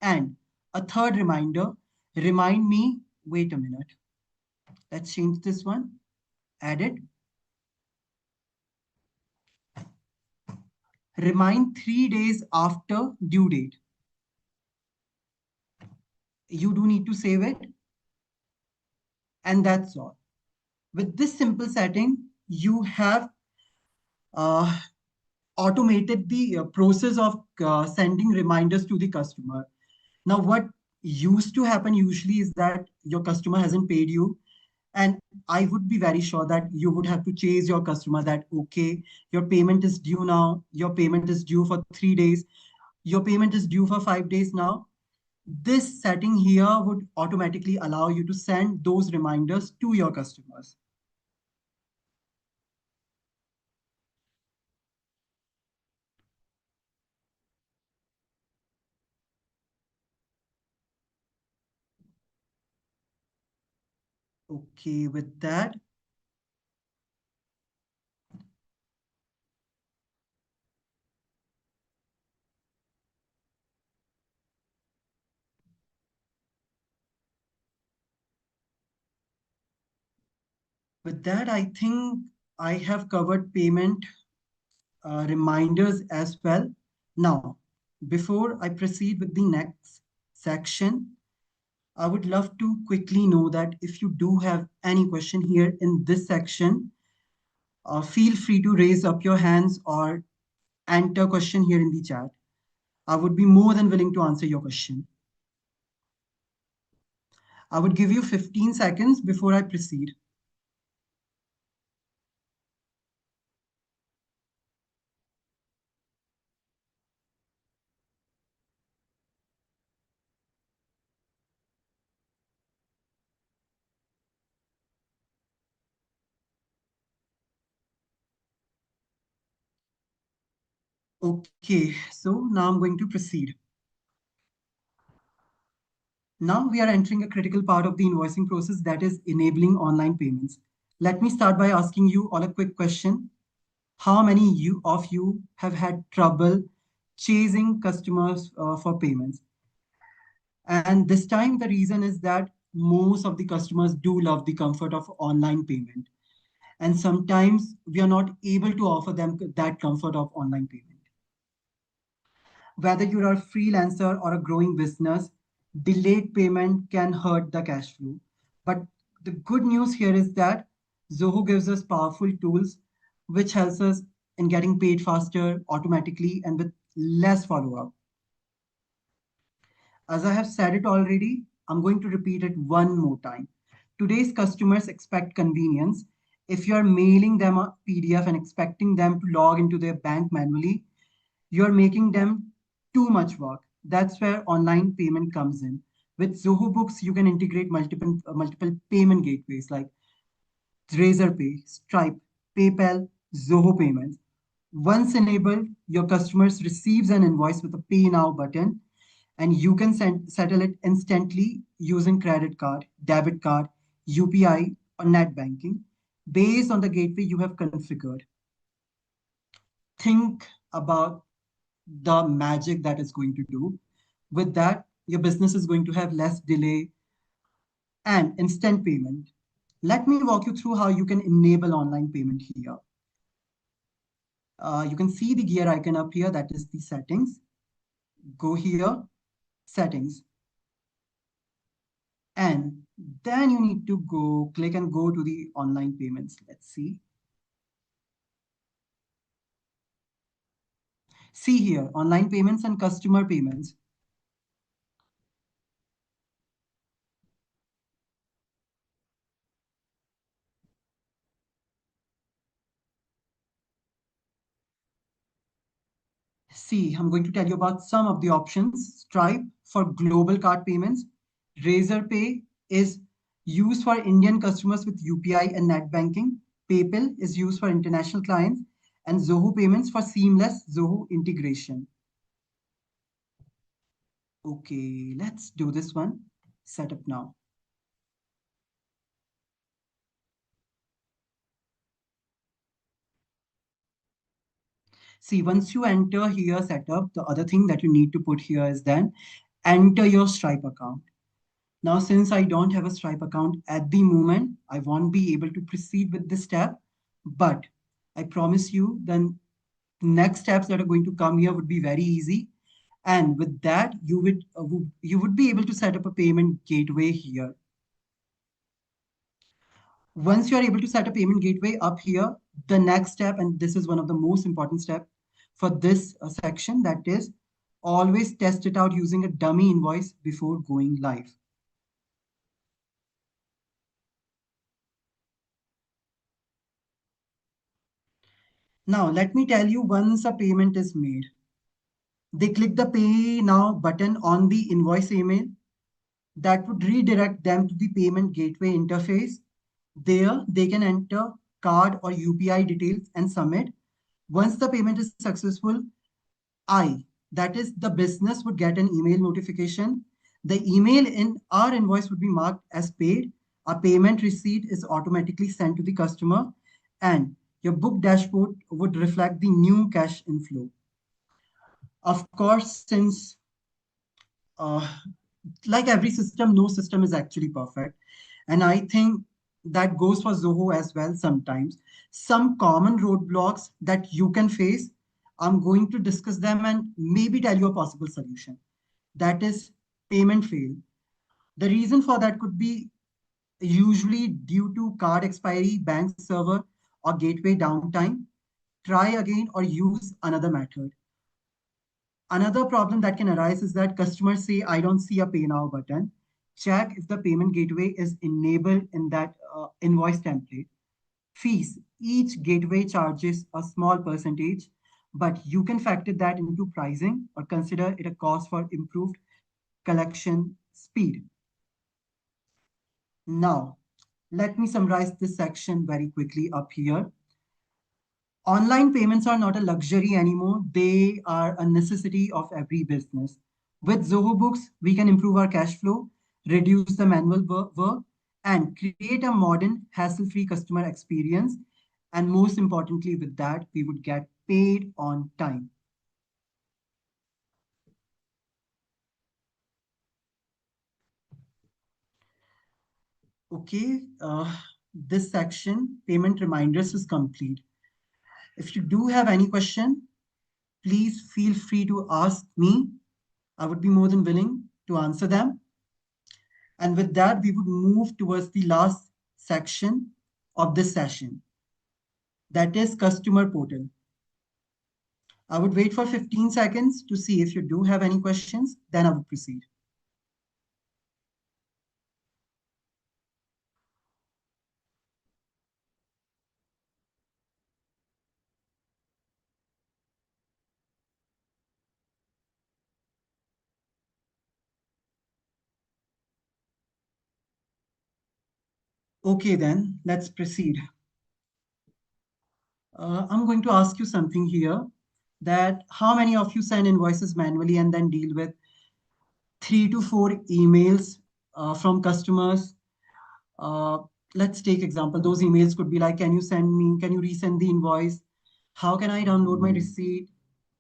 And a third reminder, remind me, wait a minute. Let's change this one, add it. Remind 3 days after due date. You do need to save it. And that's all. With this simple setting, you have uh, automated the process of sending reminders to the customer. Now, what used to happen usually is that your customer hasn't paid you. And I would be very sure that you would have to chase your customer that, okay, your payment is due now. Your payment is due for 3 days. Your payment is due for 5 days now. This setting here would automatically allow you to send those reminders to your customers. Okay, with that, I think I have covered payment reminders as well. Now, before I proceed with the next section, I would love to quickly know that if you do have any question here in this section, feel free to raise up your hands or enter question here in the chat. I would be more than willing to answer your question. I would give you 15 seconds before I proceed. Okay, so now I'm going to proceed. Now we are entering a critical part of the invoicing process, that is enabling online payments. Let me start by asking you all a quick question. How many of you have had trouble chasing customers for payments? And this time the reason is that most of the customers do love the comfort of online payment. And sometimes we are not able to offer them that comfort of online payment. Whether you are a freelancer or a growing business, delayed payment can hurt the cash flow. But the good news here is that Zoho gives us powerful tools which helps us in getting paid faster, automatically, and with less follow-up. As I have said it already, I'm going to repeat it one more time. Today's customers expect convenience. If you're mailing them a PDF and expecting them to log into their bank manually, you're making them too much work. That's where online payment comes in. With Zoho Books, you can integrate multiple payment gateways like Razorpay, Stripe, PayPal, Zoho Payments. Once enabled, your customers receives an invoice with a Pay Now button, and you can settle it instantly using credit card, debit card, UPI, or net banking. based on the gateway you have configured. Think about the magic that is going to do. With that, your business is going to have less delay and instant payment. Let me walk you through how you can enable online payment here. You can see the gear icon up here, that is the settings. Go here, settings. And then you need to click and go to the online payments. Let's see. See here, online payments and customer payments. See, I'm going to tell you about some of the options. Stripe for global card payments. Razorpay is used for Indian customers with UPI and net banking. PayPal is used for international clients. And Zoho Payments for seamless Zoho integration. Okay, let's do this one. Setup now. See, once you enter here setup, the other thing that you need to put here is then enter your Stripe account. Now, since I don't have a Stripe account at the moment, I won't be able to proceed with this step, but I promise you then the next steps that are going to come here would be very easy. And with that, you would be able to set up a payment gateway here. Once you are able to set a payment gateway up here, the next step, and this is one of the most important step for this section, that is always test it out using a dummy invoice before going live. Now, let me tell you, once a payment is made, they click the pay now button on the invoice email. That would redirect them to the payment gateway interface. There, they can enter card or UPI details and submit. Once the payment is successful, that is the business, would get an email notification. The email in our invoice would be marked as paid. A payment receipt is automatically sent to the customer, and your book dashboard would reflect the new cash inflow. Of course, since uh, like every system, no system is actually perfect. And I think that goes for Zoho as well sometimes. Some common roadblocks that you can face, I'm going to discuss them and maybe tell you a possible solution. That is payment fail. The reason for that could be usually due to card expiry, bank server, or gateway downtime. Try again or use another method. Another problem that can arise is that customers say, I don't see a pay now button. Check if the payment gateway is enabled in that invoice template. Fees. Each gateway charges a small percentage, but you can factor that into pricing or consider it a cost for improved collection speed. Now, let me summarize this section very quickly up here. Online payments are not a luxury anymore. They are a necessity of every business. With Zoho Books, we can improve our cash flow, reduce the manual work, and create a modern, hassle-free customer experience. And most importantly, with that, we would get paid on time. Okay, this section, payment reminders, is complete. If you do have any question, please feel free to ask me. I would be more than willing to answer them. And with that, we would move towards the last section of this session. That is customer portal. I would wait for 15 seconds to see if you do have any questions, then I would proceed. Okay, then let's proceed. I'm going to ask you something here, that how many of you send invoices manually and then deal with 3 to 4 emails from customers? Uh, let's take example. Those emails could be like, can you resend the invoice? How can I download my receipt?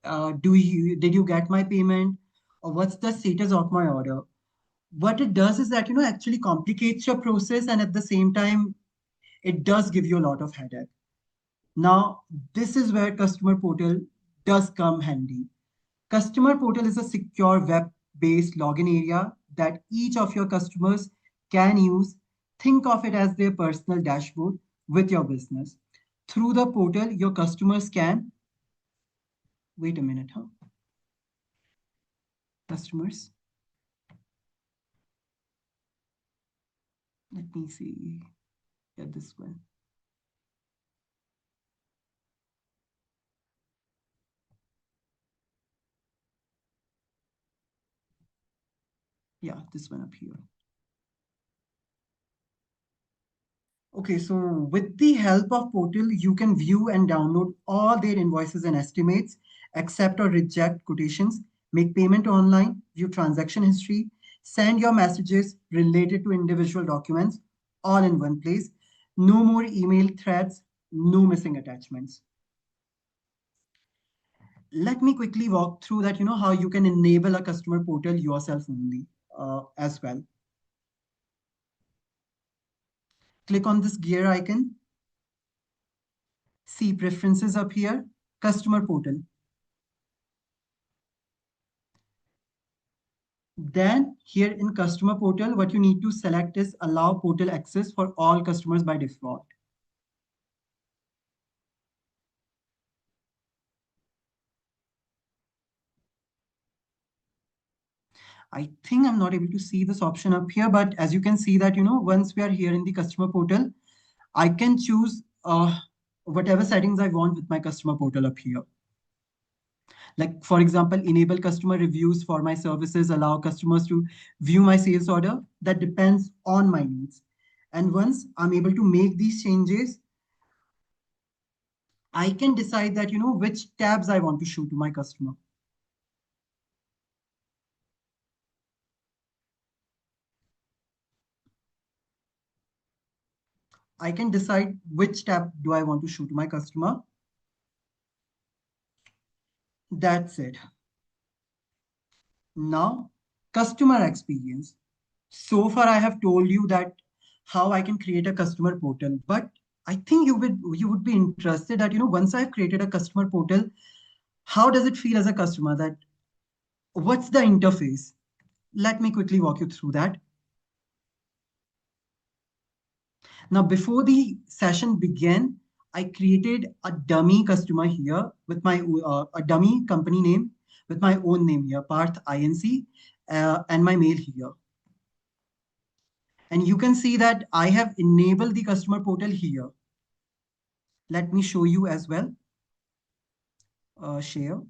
Did you get my payment? Or what's the status of my order? What it does is that, actually complicates your process, and at the same time, it does give you a lot of headache. Now, this is where customer portal does come handy. Customer portal is a secure web-based login area that each of your customers can use. Think of it as their personal dashboard with your business. Through the portal, your customers can, wait a minute, huh? Customers, let me see, get this one. Yeah, this one up here. Okay, so with the help of Portal, you can view and download all their invoices and estimates, accept or reject quotations, make payment online, view transaction history, send your messages related to individual documents, all in one place. No more email threads, no missing attachments. Let me quickly walk through that, how you can enable a customer portal yourself only as well. Click on this gear icon. See preferences up here, customer portal. Then here in customer portal, what you need to select is allow portal access for all customers by default. I think I'm not able to see this option up here, but as you can see that, once we are here in the customer portal, I can choose whatever settings I want with my customer portal up here. Like, for example, enable customer reviews for my services, allow customers to view my sales order. That depends on my needs. And once I'm able to make these changes, I can decide that, which tabs I want to show to my customer. I can decide which tab do I want to show to my customer. That's it. Now, customer experience. So far, I have told you that how I can create a customer portal, but I think you would be interested that, once I've created a customer portal, how does it feel as a customer? That what's the interface? Let me quickly walk you through that. Now, before the session began, I created a dummy customer here with my a dummy company name with my own name here, Parth Inc, and my mail here. And you can see that I have enabled the customer portal here. Let me show you as well. Share.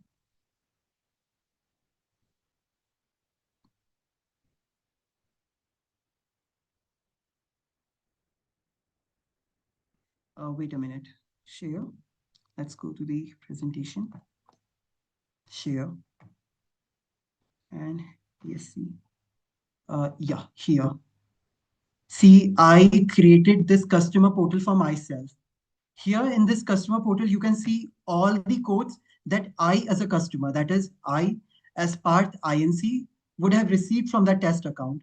Wait a minute. Share. Let's go to the presentation. Share. And yes, see. Yeah, here. See, I created this customer portal for myself. Here in this customer portal, you can see all the codes that I as a customer, that is I as Parth Inc, would have received from that test account.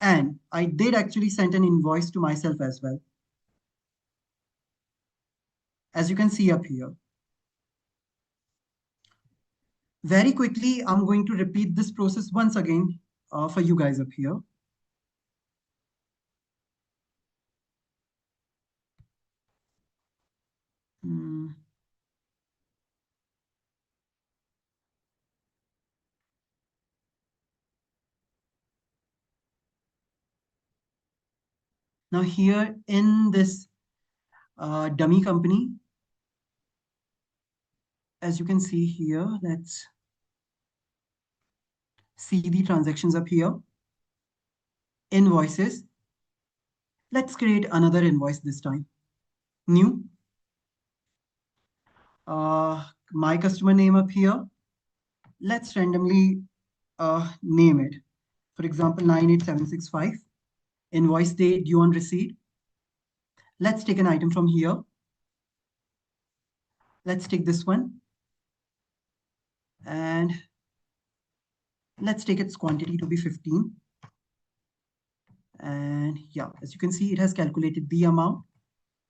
And I did actually send an invoice to myself as well. As you can see up here. Very quickly, I'm going to repeat this process once again for you guys up here. Hmm. Now here in this dummy company, as you can see here, let's see the transactions up here. Invoices. Let's create another invoice this time. New. My customer name up here. Let's randomly name it. For example, 98765. Invoice date due on receipt. Let's take an item from here. Let's take this one. And let's take its quantity to be 15. And yeah, as you can see, it has calculated the amount.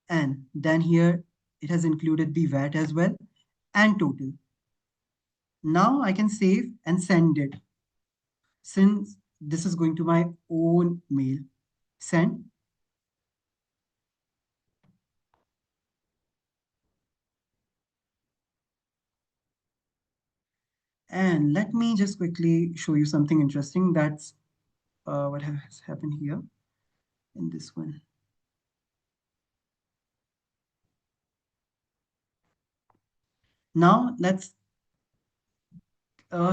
And then here, it has included the VAT as well and total. Now I can save and send it. Since this is going to my own mail, send. And let me just quickly show you something interesting. That's what has happened here in this one. Now let's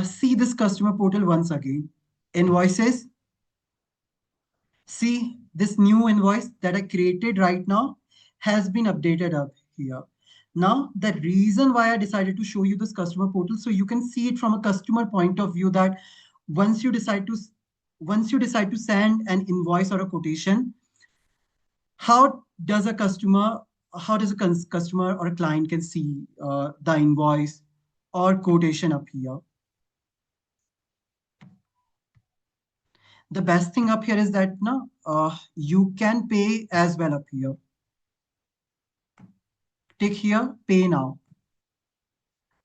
see this customer portal once again. Invoices. See, this new invoice that I created right now has been updated up here. Now, the reason why I decided to show you this customer portal, so you can see it from a customer point of view, that once you decide to send an invoice or a quotation, how does a customer customer or a client can see the invoice or quotation up here? The best thing up here is that no, you can pay as well up here. Tick here, pay now.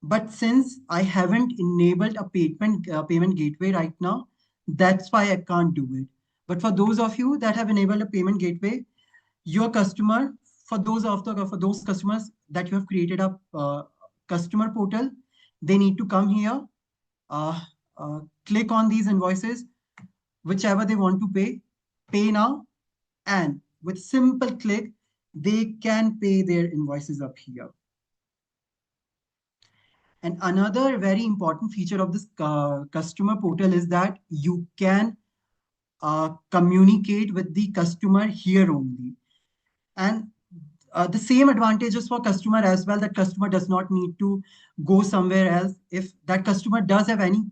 But since I haven't enabled a payment gateway right now, that's why I can't do it. But for those of you that have enabled a payment gateway, your customer, for those customers that you have created a customer portal, they need to come here, uh, click on these invoices, whichever they want to pay now, and with simple click, they can pay their invoices up here. And another very important feature of this customer portal is that you can communicate with the customer here only. And the same advantages for customer as well, that customer does not need to go somewhere else. If that customer does have any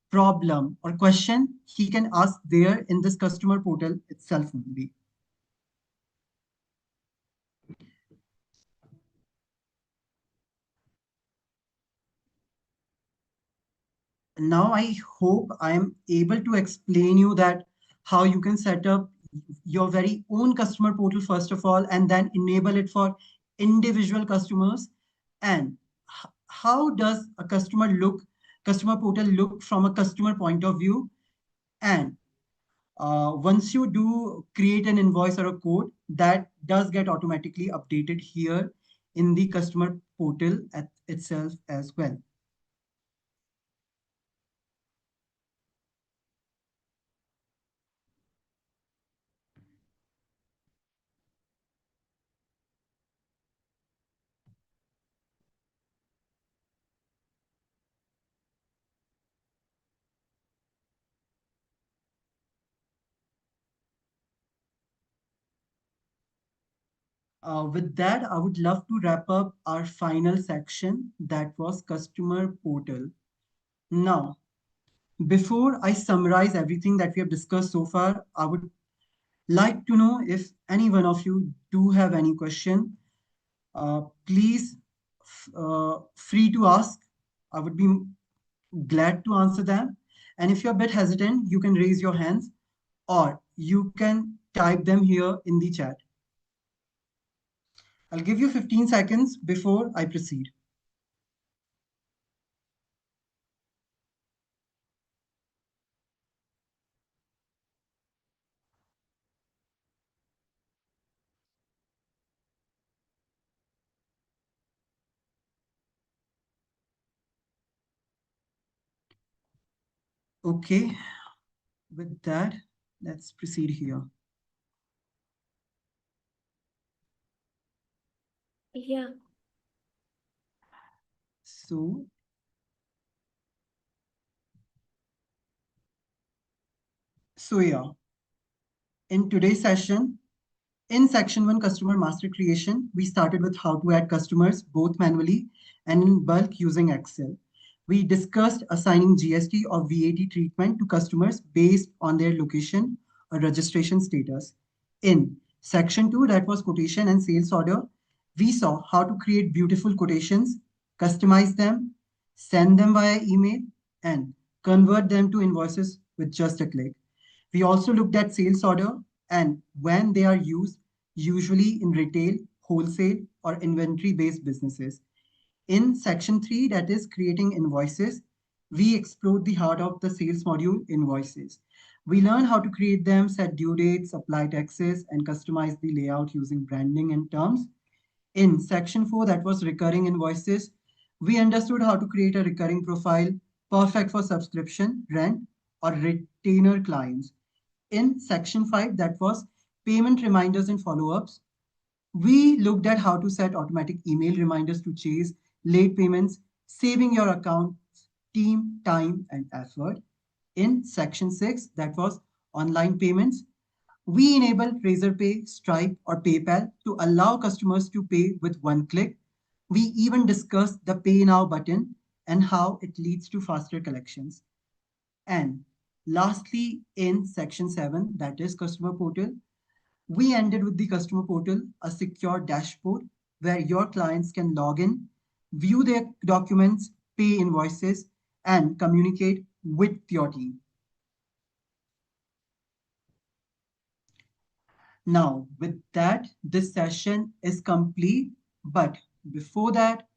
problem or question, he can ask there in this customer portal itself only. Now I hope I am able to explain you that how you can set up your very own customer portal first of all, and then enable it for individual customers. And how does a customer portal look from a customer point of view? And once you do create an invoice or a code, that does get automatically updated here in the customer portal itself as well. With that, I would love to wrap up our final section, that was customer portal. Now, before I summarize everything that we have discussed so far, I would like to know if any one of you do have any question. Please free to ask. I would be glad to answer them. And if you're a bit hesitant, you can raise your hands or you can type them here in the chat. I'll give you 15 seconds before I proceed. Okay, with that, let's proceed here. Yeah. So, yeah, in today's session, in section 1, customer master creation, we started with how to add customers both manually and in bulk using Excel. We discussed assigning GST or VAT treatment to customers based on their location or registration status. In Section 2, that was quotation and sales order. We saw how to create beautiful quotations, customize them, send them via email, and convert them to invoices with just a click. We also looked at sales order and when they are used, usually in retail, wholesale, or inventory based businesses. In section 3, that is creating invoices, we explored the heart of the sales module, invoices. We learned how to create them, set due dates, apply taxes, and customize the layout using branding and terms. In section 4, that was recurring invoices, we understood how to create a recurring profile perfect for subscription, rent, or retainer clients. In section 5, that was payment reminders and follow ups, we looked at how to set automatic email reminders to chase late payments, saving your account's team, time, and effort. In section 6, that was online payments, we enabled Razorpay, Stripe, or PayPal to allow customers to pay with one click. We even discussed the Pay Now button and how it leads to faster collections. And lastly, in section 7, that is customer portal, we ended with the customer portal, a secure dashboard where your clients can log in, view their documents, pay invoices, and communicate with your team. Now, with that, this session is complete. But before that,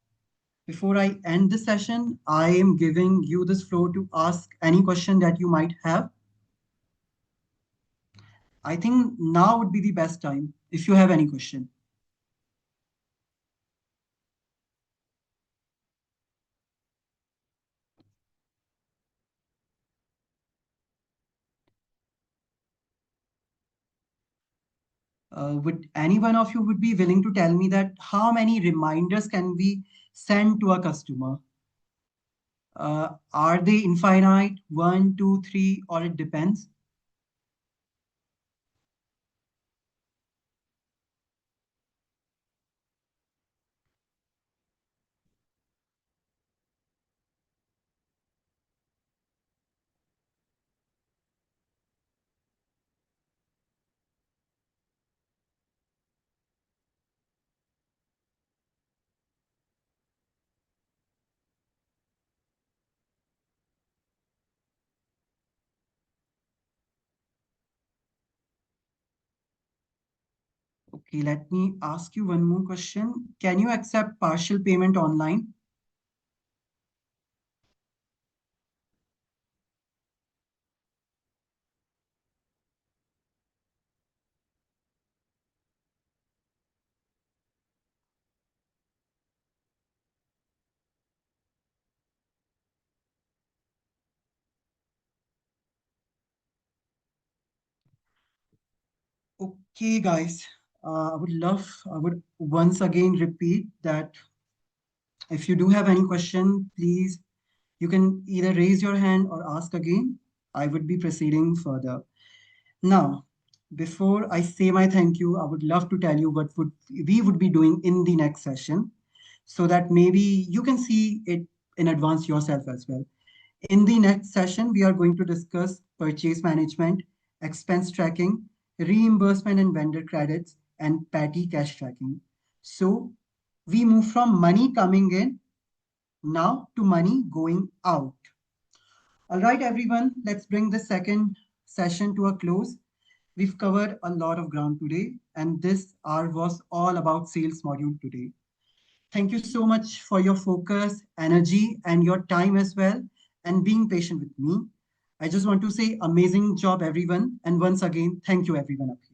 before I end the session, I am giving you this floor to ask any question that you might have. I think now would be the best time if you have any question. Would any one of you would be willing to tell me that how many reminders can we send to a customer? Are they infinite, one, two, three, or it depends? Okay, let me ask you one more question. Can you accept partial payment online? Okay, guys, I would once again repeat that if you do have any question, please, you can either raise your hand or ask again. I would be proceeding further. Now, before I say my thank you, I would love to tell you what we would be doing in the next session so that maybe you can see it in advance yourself as well. In the next session, we are going to discuss purchase management, expense tracking, reimbursement and vendor credits, and petty cash tracking. So we move from money coming in now to money going out. All right, everyone, let's bring the second session to a close. We've covered a lot of ground today, and this hour was all about sales module today. Thank you so much for your focus, energy, and your time as well, and being patient with me. I just want to say amazing job, everyone. And once again, thank you, everyone up here.